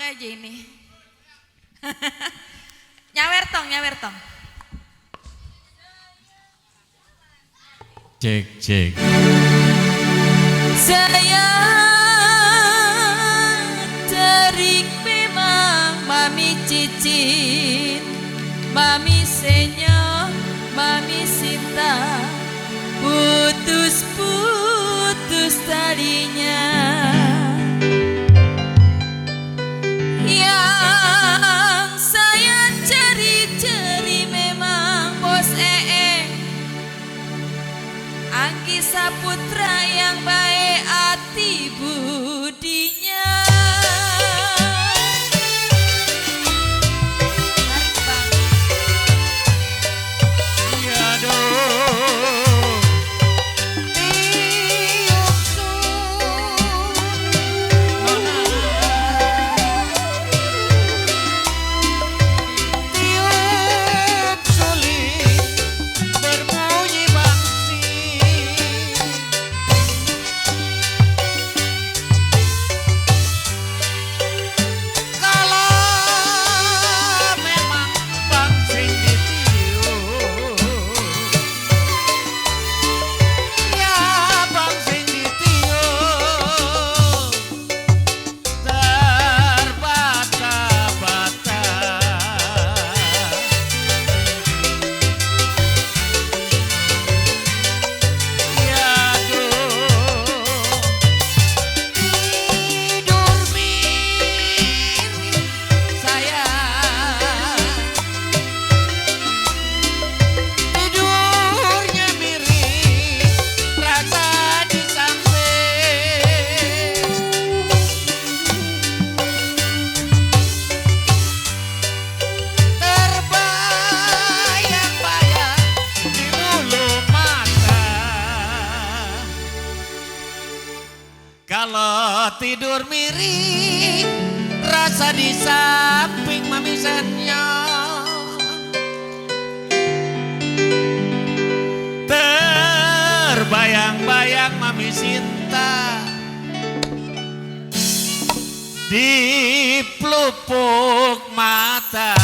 aja ini. Nyawer tong. Cek. Saya terik memang Mami Cicit, Mami Senyo, Mami Sinta, putus talinya. Yang saya cari memang Bos Anggi Saputra yang baik hati budinya. Kalau tidur miring, rasa di samping Mami Senyo. Terbayang-bayang Mami Sinta di pelupuk mata.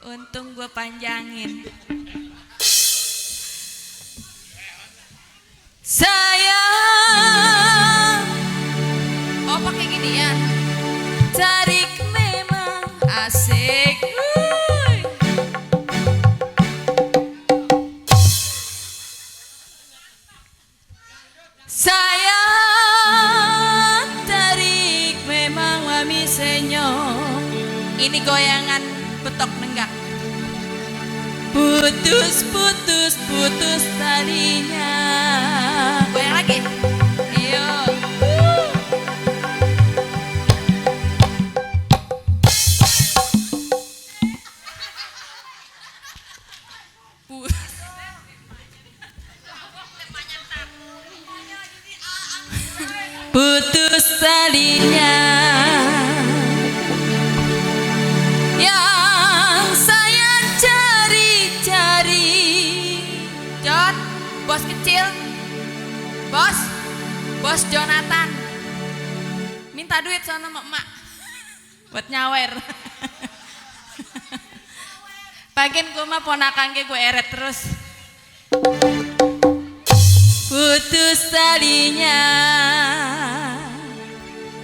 Untung gue panjangin. Sayang, oh pakai gini ya. Tarik memang asik. Sayang, tarik memang Mami Senyo. Ini goyangan betok nenggak. Putus talinya. Goyang lagi. Iyo. Putus talinya yang saya cari-cari. John, bos kecil, bos Jonathan, minta duit sama emak buat nyawer. Bagian gue mah ponakan gue eret terus. Putus talinya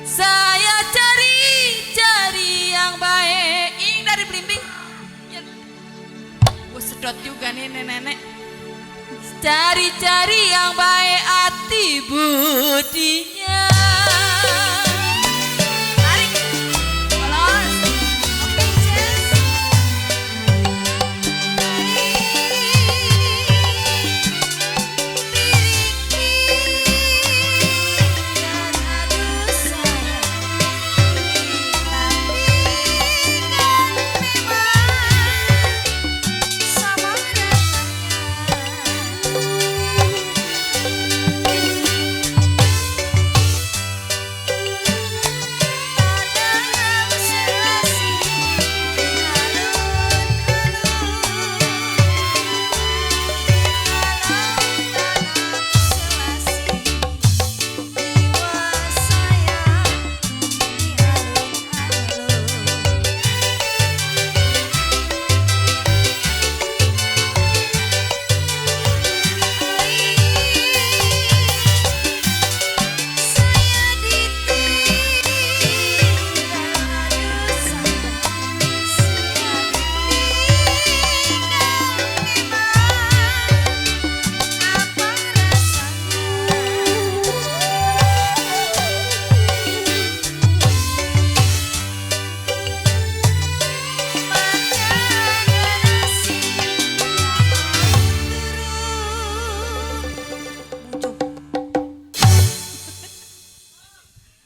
saya cari-cari yang baik. Ini dari Blimbing. Gue sedot juga nih nenek-nenek. Cari-cari yang baik hati budinya. Tarik, polos, pinches.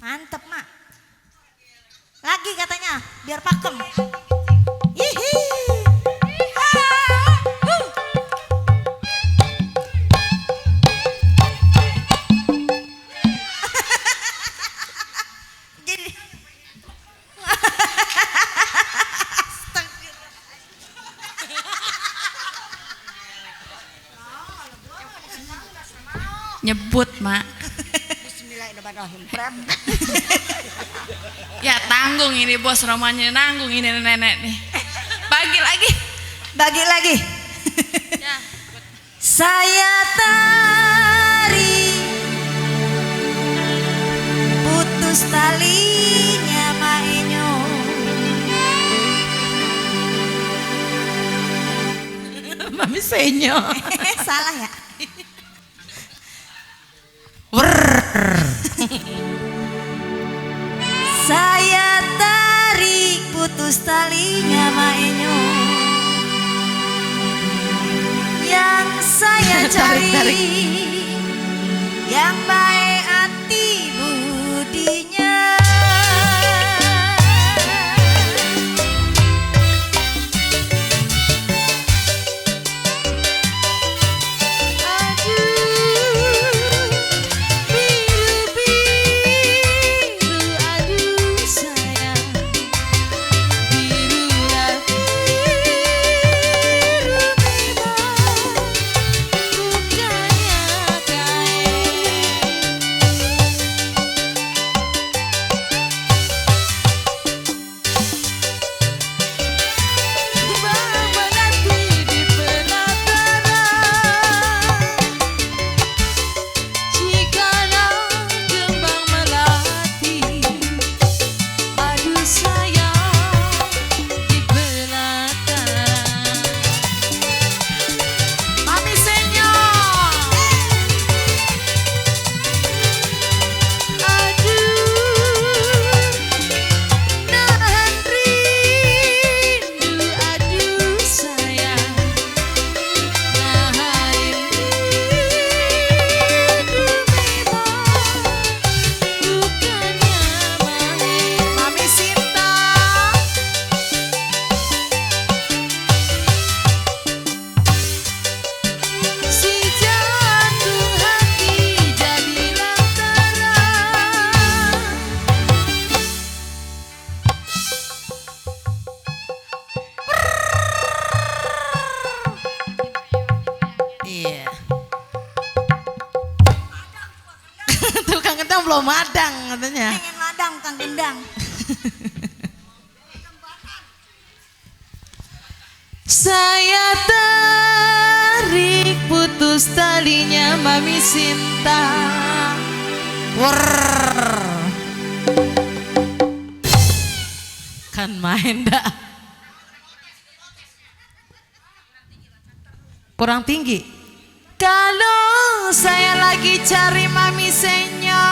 Mantep mak. Lagi katanya biar pakem. Hihi. Jadi Nyebut mak. Bismillahirrahmanirrahim. Ya tanggung ini bos Romanya, nanggung ini nenek nih. Bagi lagi. Bagi lagi. Ya. Saya tari putus talinya mainyo. Mami senyo. Salah ya. Saya tarik putus talinya mainyo yang saya cari, Tarik. yang baik hati budinya. Gendang belum madang katanya. Pengen madang Kang Gendang. Saya tarik putus talinya Mami Sinta. Kan main dah. Kurang tinggi. Kalau saya lagi cari Mami Senyo,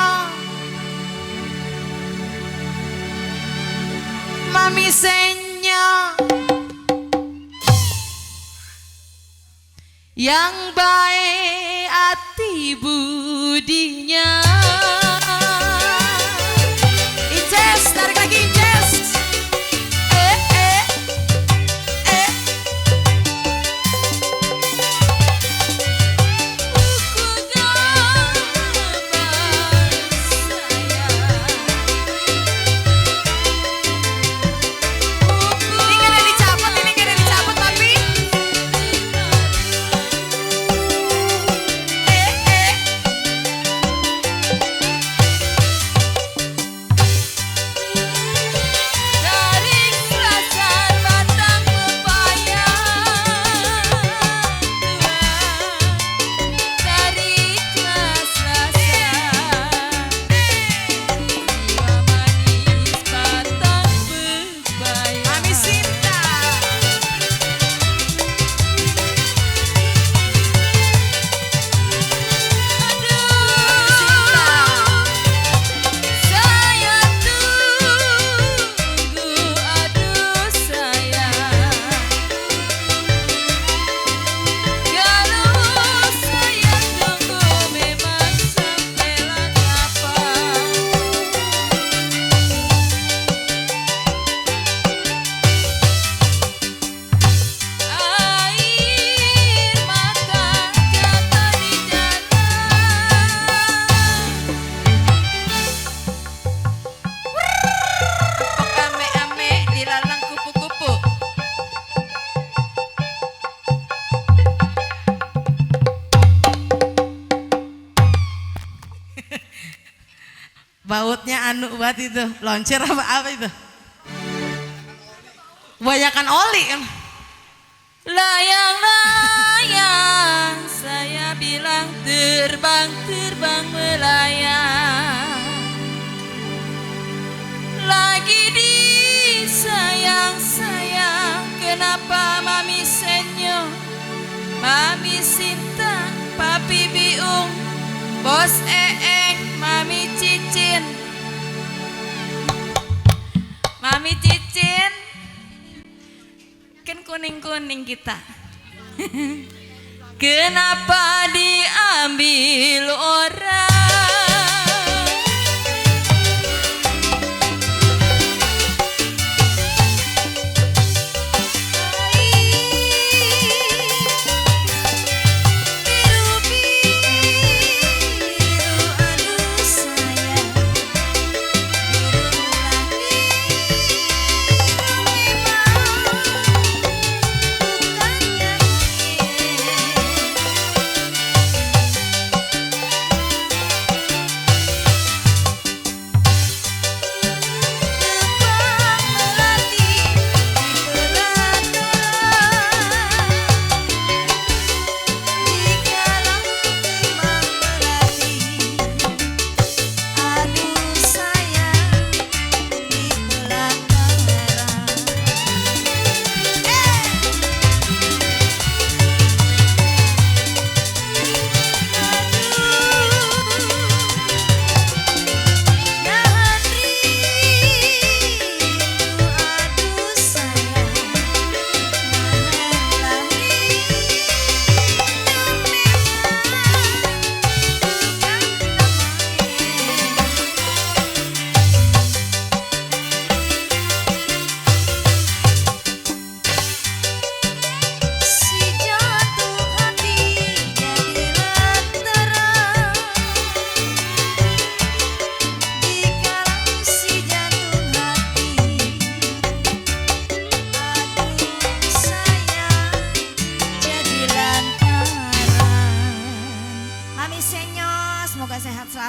Mami Senyo yang baik hati budinya. Inces, tarik lagi Inces. Bautnya anu buat itu, loncer apa itu? Banyakan oli kan? Layang-layang, saya bilang terbang-terbang melayang. Lagi disayang-sayang, kenapa Mami Senyo, Mami Sinta, Papi Biung, Bos Eeng, Mami Cicin. Mami Cicin, kan kuning-kuning kita. Kenapa dia